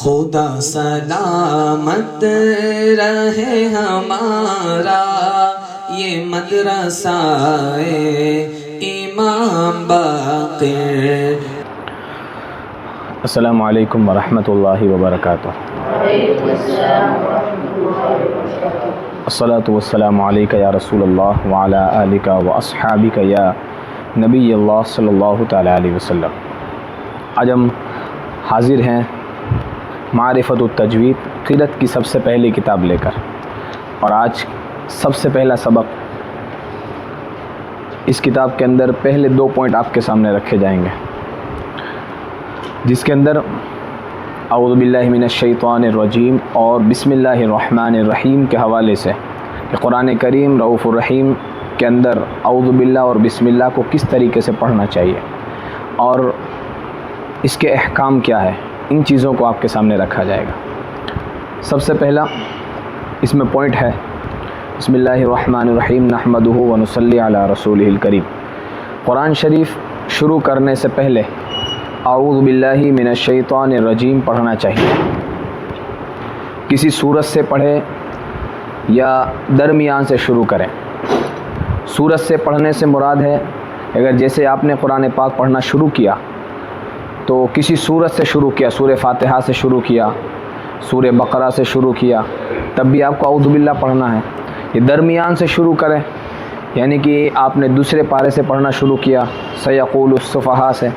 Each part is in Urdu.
خدا سلامت رہے ہمارا یہ مدرسہ امام باقر۔ السلام علیکم ورحمۃ اللہ وبرکاتہ۔ الصلاۃ والسلام علیک یا رسول اللہ وعلی آلک واصحابک یا نبی اللہ صلی اللہ تعالی علیہ وسلم۔ آج ہم حاضر ہیں معرفت التجوید قرأت کی سب سے پہلی کتاب لے کر، اور آج سب سے پہلا سبق اس کتاب کے اندر پہلے 2 پوائنٹ آپ کے سامنے رکھے جائیں گے، جس کے اندر اعوذ باللہ من الشیطان الرجیم اور بسم اللہ الرحمن الرحیم کے حوالے سے کہ قرآن کریم رؤوف الرحیم کے اندر اعوذ باللہ اور بسم اللہ کو کس طریقے سے پڑھنا چاہیے اور اس کے احکام کیا ہے، ان چیزوں کو آپ کے سامنے رکھا جائے گا۔ سب سے پہلا اس میں پوائنٹ ہے بسم اللہ الرحمن الرحیم نحمدہ ونصلی علی رسولہ الکریم۔ قرآن شریف شروع کرنے سے پہلے اعوذ باللہ من الشیطان الرجیم پڑھنا چاہیے۔ کسی سورت سے پڑھے یا درمیان سے شروع کریں۔ سورت سے پڑھنے سے مراد ہے اگر جیسے آپ نے قرآن پاک پڑھنا شروع کیا تو کسی سورت سے شروع کیا، سورہ فاتحہ سے شروع کیا، سورہ بقرہ سے شروع کیا، تب بھی آپ کو اعوذ باللہ پڑھنا ہے۔ یہ درمیان سے شروع کریں، یعنی کہ آپ نے دوسرے پارے سے پڑھنا شروع کیا سیقول السفہاء سے،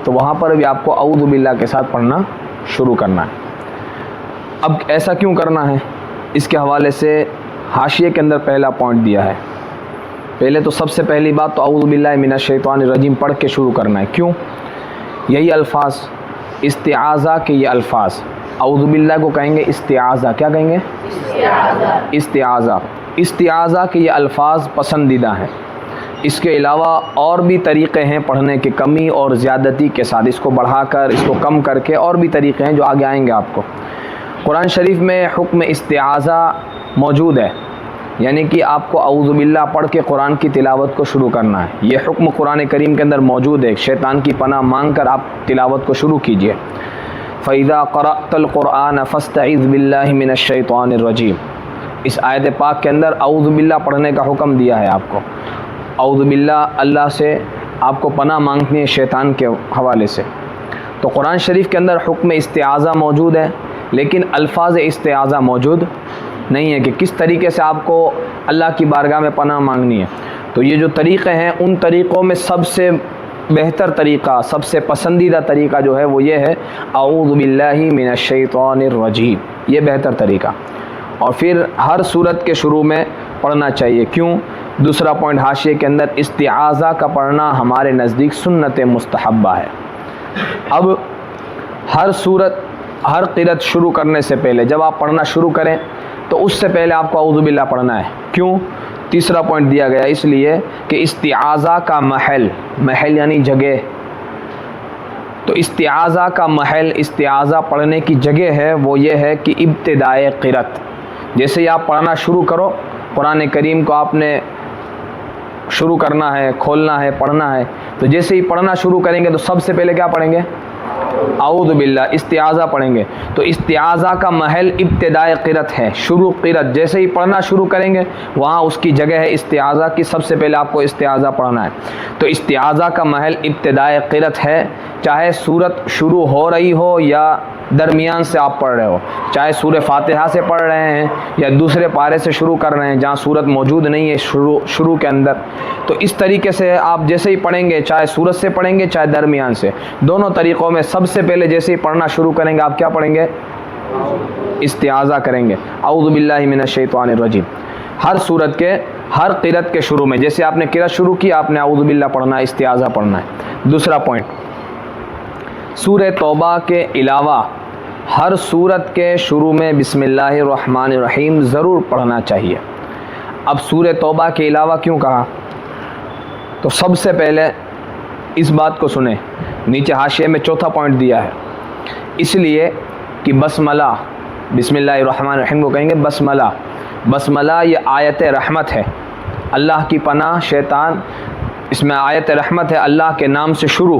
تو وہاں پر بھی آپ کو اعوذ باللہ کے ساتھ پڑھنا شروع کرنا ہے۔ اب ایسا کیوں کرنا ہے، اس کے حوالے سے حاشیے کے اندر پہلا پوائنٹ دیا ہے۔ پہلے تو سب سے پہلی بات تو اعوذ باللہ من الشیطان الرجیم پڑھ کے شروع کرنا ہے۔ کیوں؟ یہی الفاظ استعاذہ کے، یہ الفاظ اعوذ باللہ کو کہیں گے استعاذہ، کیا کہیں گے؟ استعاذہ۔ استعاذہ کے یہ الفاظ پسندیدہ ہیں۔ اس کے علاوہ اور بھی طریقے ہیں پڑھنے کے، کمی اور زیادتی کے ساتھ، اس کو بڑھا کر اس کو کم کر کے اور بھی طریقے ہیں جو آگے آئیں گے آپ کو۔ قرآن شریف میں حکم استعاذہ موجود ہے، یعنی کہ آپ کو اعوذ باللہ پڑھ کے قرآن کی تلاوت کو شروع کرنا ہے۔ یہ حکم قرآن کریم کے اندر موجود ہے، شیطان کی پناہ مانگ کر آپ تلاوت کو شروع کیجئے۔ فَإِذَا قَرَأْتَ الْقُرْآنَ فَاسْتَعِذْ بِاللَّهِ مِنَ الشَّيْطَانِ الرَّجِيمِ۔ اس آیت پاک کے اندر اعوذ باللہ پڑھنے کا حکم دیا ہے آپ کو۔ اعوذ باللہ، اللہ سے آپ کو پناہ مانگنی ہے شیطان کے حوالے سے۔ تو قرآن شریف کے اندر حکم استعاذہ موجود ہے، لیکن الفاظ استعاذہ موجود نہیں ہے کہ کس طریقے سے آپ کو اللہ کی بارگاہ میں پناہ مانگنی ہے۔ تو یہ جو طریقے ہیں، ان طریقوں میں سب سے بہتر طریقہ، سب سے پسندیدہ طریقہ جو ہے وہ یہ ہے اعوذ باللہ من الشیطان الرجیم، یہ بہتر طریقہ۔ اور پھر ہر سورت کے شروع میں پڑھنا چاہیے۔ کیوں؟ دوسرا پوائنٹ حاشیے کے اندر استعاذہ کا پڑھنا ہمارے نزدیک سنت مستحبہ ہے۔ اب ہر سورت، ہر قرأت شروع کرنے سے پہلے جب آپ پڑھنا شروع کریں تو اس سے پہلے آپ کو اعوذ باللہ پڑھنا ہے۔ کیوں؟ تیسرا پوائنٹ دیا گیا اس لیے کہ استعاذہ کا محل یعنی جگہ، تو استعاذہ کا محل، استعاذہ پڑھنے کی جگہ ہے وہ یہ ہے کہ ابتدائے قرأت، جیسے ہی آپ پڑھنا شروع کرو، قرآن کریم کو آپ نے شروع کرنا ہے، کھولنا ہے، پڑھنا ہے، تو جیسے ہی پڑھنا شروع کریں گے تو سب سے پہلے کیا پڑھیں گے؟ اعوذ باللہ، استعاذہ پڑھیں گے۔ تو استعاذہ کا محل ابتدائے قرأت ہے، شروع قرأت، جیسے ہی پڑھنا شروع کریں گے وہاں اس کی جگہ ہے استعاذہ کی، سب سے پہلے آپ کو استعاذہ پڑھنا ہے۔ تو استعاذہ کا محل ابتدائے قرأت ہے، چاہے سورت شروع ہو رہی ہو یا درمیان سے آپ پڑھ رہے ہو، چاہے سورہ فاتحہ سے پڑھ رہے ہیں یا دوسرے پارے سے شروع کر رہے ہیں جہاں سورت موجود نہیں ہے شروع کے اندر، تو اس طریقے سے آپ جیسے ہی پڑھیں گے، چاہے سورت سے پڑھیں گے چاہے درمیان سے، دونوں طریقوں میں سب سے پہلے جیسے ہی پڑھنا شروع کریں گے آپ کیا پڑھیں گے؟ استعاذہ کریں گے، اعوذ باللہ من الشیطان الرجیم۔ ہر سورت کے، ہر قرأت کے شروع میں جیسے آپ نے قرأت شروع کی آپ نے اعوذ باللہ پڑھنا ہے، استعاذہ پڑھنا ہے۔ دوسرا پوائنٹ، سورہ توبہ کے علاوہ ہر سورت کے شروع میں بسم اللہ الرحمن الرحیم ضرور پڑھنا چاہیے۔ اب سورہ توبہ کے علاوہ کیوں کہا؟ تو سب سے پہلے اس بات کو سنیں، نیچے حاشیے میں چوتھا پوائنٹ دیا ہے، اس لیے کہ بسملہ، بسم اللہ الرحمن الرحیم کو کہیں گے بسملہ۔ بسملہ یہ آیت رحمت ہے، اللہ کی پناہ شیطان، اس میں آیت رحمت ہے، اللہ کے نام سے شروع